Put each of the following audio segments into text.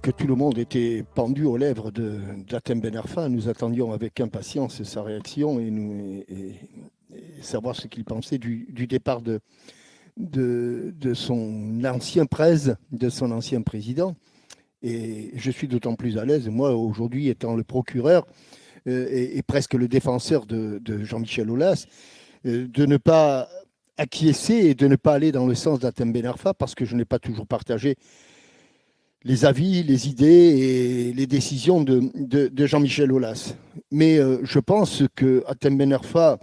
Que tout le monde était pendu aux lèvres d'Hatem Ben Arfa. Nous attendions avec impatience sa réaction et savoir ce qu'il pensait du départ de son ancien de son ancien président. Et je suis d'autant plus à l'aise, moi, aujourd'hui, étant le procureur et presque le défenseur de Jean-Michel Aulas, de ne pas acquiescer et de ne pas aller dans le sens d'Hatem Ben Arfa, parce que je n'ai pas toujours partagé les avis, les idées et les décisions de Jean-Michel Aulas. Mais je pense que Hatem Ben Arfa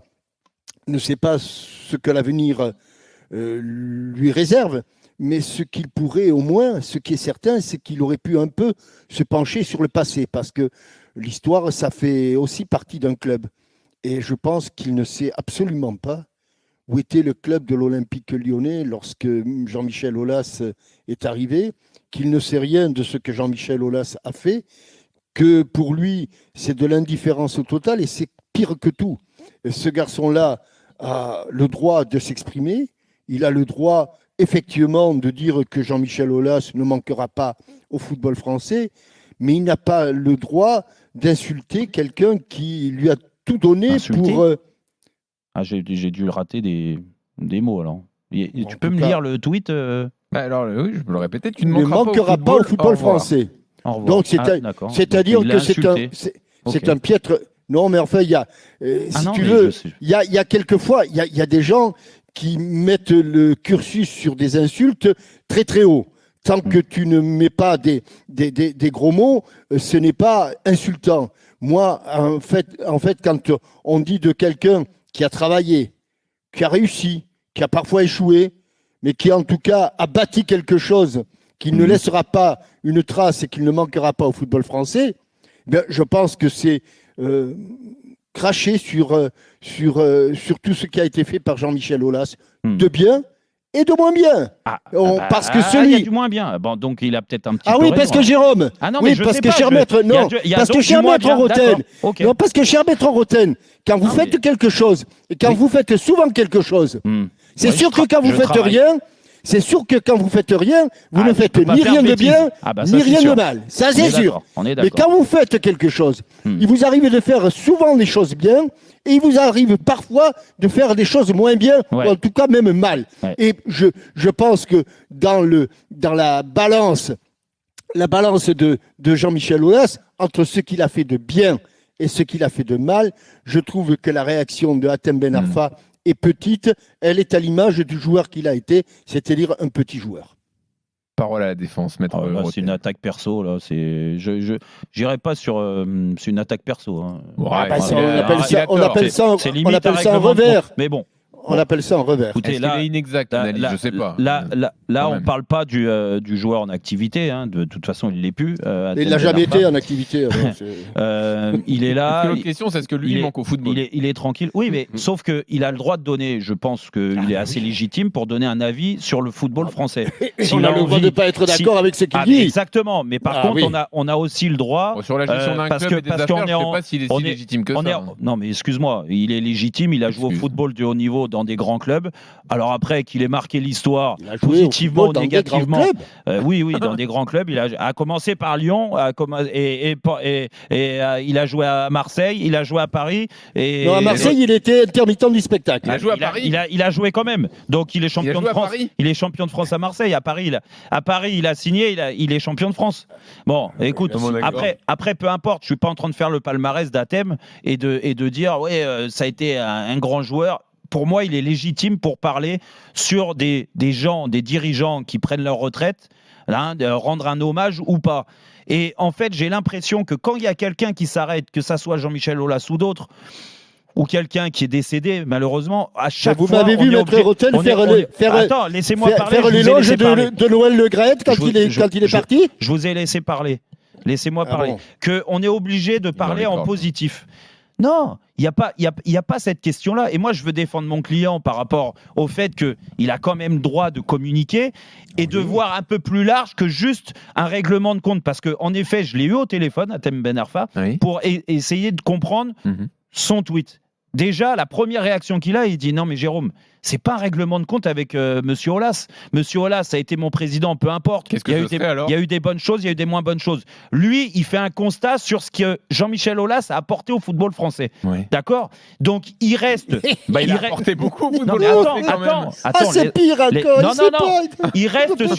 ne sait pas ce que l'avenir lui réserve, mais ce qu'il pourrait au moins, ce qui est certain, c'est qu'il aurait pu un peu se pencher sur le passé, parce que l'histoire, ça fait aussi partie d'un club. Et je pense qu'il ne sait absolument pas où était le club de l'Olympique lyonnais lorsque Jean-Michel Aulas est arrivé, qu'il ne sait rien de ce que Jean-Michel Aulas a fait, que pour lui, c'est de l'indifférence au total, et c'est pire que tout. Ce garçon-là a le droit de s'exprimer, il a le droit, effectivement, de dire que Jean-Michel Aulas ne manquera pas au football français, mais il n'a pas le droit d'insulter quelqu'un qui lui a tout donné pour... j'ai dû rater des mots, alors. Tu peux me lire le tweet Alors, oui, je peux le répéter. Tu ne manqueras pas au football français. Donc, c'est-à-dire que c'est un piètre... Non, mais enfin, il y a... tu veux, il y a quelquefois, il y a des gens qui mettent le cursus sur des insultes très, très haut. Tant que tu ne mets pas des gros mots, ce n'est pas insultant. Moi, en fait, quand on dit de quelqu'un qui a travaillé, qui a réussi, qui a parfois échoué, mais qui en tout cas a bâti quelque chose qui ne laissera pas une trace et qui ne manquera pas au football français, je pense que c'est cracher sur tout ce qui a été fait par Jean-Michel Aulas, de bien et de moins bien. Parce que il y a du moins bien. Bon, donc il a peut-être un petit peu oui, parce que Jérôme. Non, oui, parce que cher maître, non, parce que cher maître Roten, non, parce que cher maître Roten, quand vous faites quelque chose et quand vous faites souvent quelque chose, c'est sûr que quand vous faites rien. C'est sûr que quand vous faites rien, vous ne faites ni rien de bien, ni rien de mal. Ça, c'est sûr. Mais quand vous faites quelque chose, il vous arrive de faire souvent des choses bien, et il vous arrive parfois de faire des choses moins bien, ou en tout cas même mal. Et je pense que dans la balance de Jean-Michel Aulas, entre ce qu'il a fait de bien et ce qu'il a fait de mal, je trouve que la réaction de Hatem Ben Arfa est petite, elle est à l'image du joueur qu'il a été, c'est-à-dire un petit joueur. Parole à la défense, maître. C'est une attaque perso, là. Je n'irai pas sur. C'est une attaque perso. Hein. On appelle ça un revers. Mais bon. On appelle ça un revers. Écoutez, là, est inexact, l'analyse, je sais pas. Là on ne parle pas du joueur en activité. Hein. De toute façon, il ne l'est plus. Il n'a jamais été en activité. Il est là. L'autre question, c'est est-ce que lui, il manque au football ? Il est tranquille. Oui, mais sauf qu'il a le droit de donner, je pense qu'il est assez légitime pour donner un avis sur le football français. On a le droit de ne pas être d'accord avec ce qu'il dit. Exactement. Mais par contre, on a aussi le droit. Sur la gestion d'un club et des affaires, je ne sais pas s'il est si légitime que ça. Non, mais excuse-moi, il est légitime. Il a joué au football de haut niveau dans des grands clubs. Alors après qu'il ait marqué l'histoire positivement ou négativement, oui, dans des grands clubs. Il a commencé par Lyon et il a joué à Marseille, il a joué à Paris. Non, à Marseille, il était intermittent du spectacle. Il a joué à Paris. Il a joué quand même. Donc il est champion de France. Il est champion de France à Marseille. À Paris, il a signé. Il est champion de France. Bon, écoute. Après, peu importe. Je suis pas en train de faire le palmarès d'Hatem et de dire ça a été un grand joueur. Pour moi, il est légitime pour parler sur des gens, des dirigeants qui prennent leur retraite, de rendre un hommage ou pas. Et en fait, j'ai l'impression que quand il y a quelqu'un qui s'arrête, que ça soit Jean-Michel Aulas ou d'autres, ou quelqu'un qui est décédé, malheureusement, à chaque fois... Vous m'avez vu, maître Roten, Attends, laissez-moi parler. Faire l'éloge de Noël Le Graët quand il est parti. Je vous ai laissé parler. Laissez-moi parler. Qu'on est obligé de parler en positif. Non, il n'y a pas cette question-là. Et moi, je veux défendre mon client par rapport au fait qu'il a quand même droit de communiquer et de voir un peu plus large que juste un règlement de compte. Parce qu'en effet, je l'ai eu au téléphone, Hatem Ben Arfa, pour essayer de comprendre son tweet. Déjà, la première réaction qu'il a, il dit « Non, mais Jérôme, c'est pas un règlement de compte avec Monsieur Aulas. Monsieur Aulas a été mon président, peu importe. Qu'est-ce que il y a eu des bonnes choses, il y a eu des moins bonnes choses. Lui, il fait un constat sur ce que Jean-Michel Aulas a apporté au football français. Oui. D'accord ? Donc, il reste... il a apporté beaucoup au football français quand même. Attends, c'est pire encore. Non. Il reste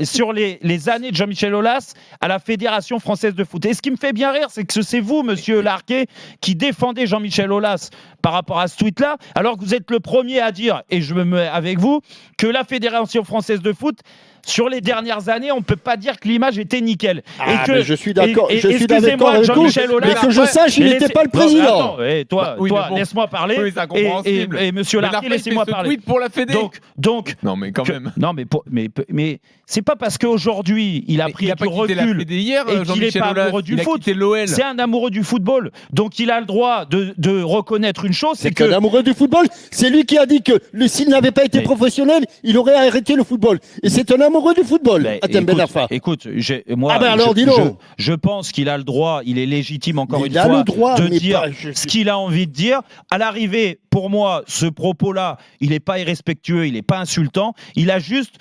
sur les années de Jean-Michel Aulas à la Fédération française de foot. Et ce qui me fait bien rire, c'est que c'est vous, Monsieur Larquet, qui défendez Jean-Michel Aulas par rapport à ce tweet-là, alors que vous êtes le premier à dire, et je me mets avec vous, que la Fédération française de foot, sur les dernières années, on ne peut pas dire que l'image était nickel. Mais je suis d'accord. Je suis d'accord avec Jean-Michel Aulas. Mais que je sache, il n'était pas le président. Toi, laisse-moi parler. Et Monsieur Larquet, laissez-moi parler. Tweet pour la Fédé. Donc, non, mais quand même. Non, mais c'est pas parce qu'aujourd'hui il a pris du recul et qu'il n'est pas amoureux du foot. C'est un amoureux du football. Donc il a le droit de reconnaître une chose, c'est que... un amoureux du football. C'est lui qui a dit que s'il n'avait pas été professionnel, il aurait arrêté le football. Et c'est un amoureux du football, Hatem Ben Arfa. Écoute, moi, je pense qu'il a le droit, il est légitime encore une fois de dire ce qu'il a envie de dire. À l'arrivée, pour moi, ce propos-là, il n'est pas irrespectueux, il n'est pas insultant. Il a juste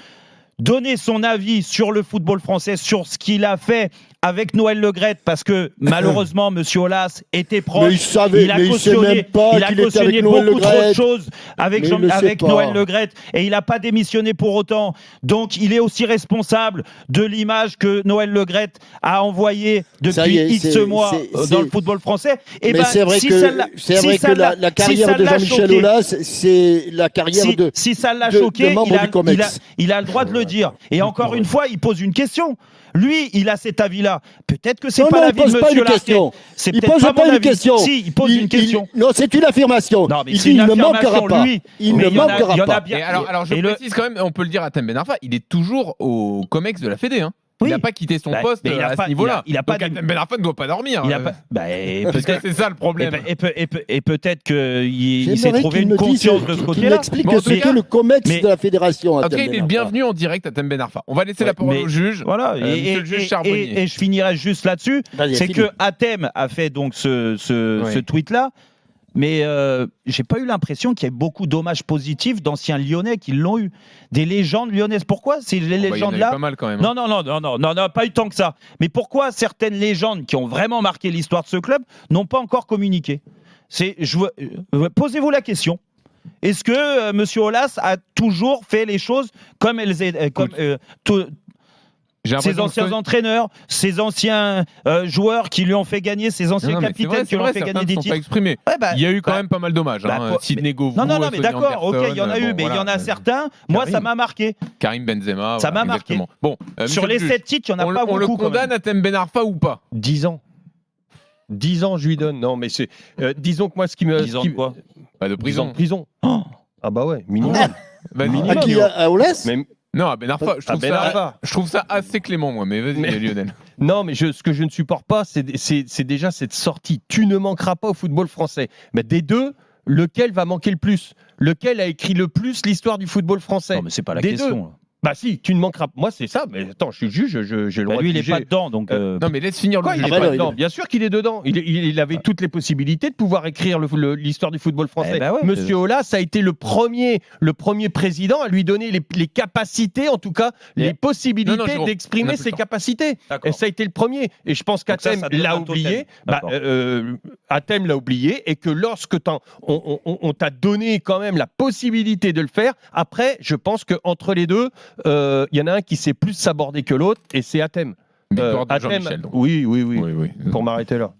donné son avis sur le football français, sur ce qu'il a fait avec Noël Le Graët, parce que malheureusement, Monsieur Aulas était proche. Il a cautionné beaucoup trop de choses avec Noël Le Graët, et il n'a pas démissionné pour autant. Donc, il est aussi responsable de l'image que Noël Le Graët a envoyée depuis X mois dans le football français. Et c'est vrai que la carrière de Jean-Michel Aulas, c'est la carrière si ça l'a choqué, il a le droit de le dire. Et encore une fois, il pose une question. Lui, il a cet avis-là. Peut-être que c'est pas l'avis de Monsieur Larquet. Il pose pas une question. Si, il pose une question. Non, c'est une affirmation. Non, mais il ne manquera pas. Il ne manquera pas. Alors, je précise quand même, on peut le dire à Hatem Ben Arfa, il est toujours au COMEX de la Fédé. Il n'a pas quitté son poste à ce niveau-là. Donc Hatem Ben Arfa ne doit pas dormir. Parce que c'est ça le problème. Et peut-être qu'il s'est trouvé une conscience de ce côté-là. Il explique que c'est le COMEX de la fédération. En tout cas, il est bienvenu en direct à Hatem Ben Arfa. On va laisser la parole au juge. Voilà. Et je finirai juste là-dessus. C'est que Hatem a fait donc ce tweet-là. Mais j'ai pas eu l'impression qu'il y ait beaucoup d'hommages positifs d'anciens Lyonnais qui l'ont eu. Des légendes lyonnaises. Pourquoi ces légendes-là? Il y en a eu pas mal quand même. Non, pas eu tant que ça. Mais pourquoi certaines légendes qui ont vraiment marqué l'histoire de ce club n'ont pas encore communiqué? Posez-vous la question. Est-ce que Monsieur Aulas a toujours fait les choses comme elles étaient, ses anciens entraîneurs, ses anciens joueurs qui lui ont fait gagner, ses anciens capitaines qui lui ont fait gagner des titres. Il y a eu quand même pas mal d'hommages. Sidney Govou, non, mais d'accord, ok, il y en a eu, mais il y en a certains. Moi, ça m'a marqué. Karim Benzema. Ça m'a marqué. Bon, sur les 7 titres, il n'y en a pas beaucoup. On le condamne à Hatem Ben Arfa ou pas? 10 ans. 10 ans, je lui donne. Non, mais c'est. Disons que moi, ce qui me. 10 ans de quoi? Pas de prison. 10 ans de prison. Ah, bah ouais, minimum. À qui? À Aulas? Non, à Ben Arfa, je trouve ça assez clément, moi, mais vas-y, Lionel. Non, mais ce que je ne supporte pas, c'est déjà cette sortie. Tu ne manqueras pas au football français. Mais des deux, lequel va manquer le plus? Lequel a écrit le plus l'histoire du football français? Non, mais c'est pas la question. Bah si, tu ne manqueras pas. Moi, c'est ça. Mais attends, je suis juge, j'ai le droit de lui, juger. il n'est pas dedans, donc... Non, mais laisse finir le juge. Il est pas dedans. Bien sûr qu'il est dedans. Il avait toutes les possibilités de pouvoir écrire l'histoire du football français. Monsieur Aulas a été le premier président à lui donner les capacités, en tout cas, les possibilités d'exprimer ses capacités. Et ça a été le premier. Et je pense qu'Hatem l'a oublié. Hatem l'a oublié. Et que lorsque on t'a donné quand même la possibilité de le faire, après, je pense qu'entre les deux, il y en a un qui sait plus s'aborder que l'autre, et c'est Hatem. Victoire de Jean-Michel. Oui. Pour m'arrêter là.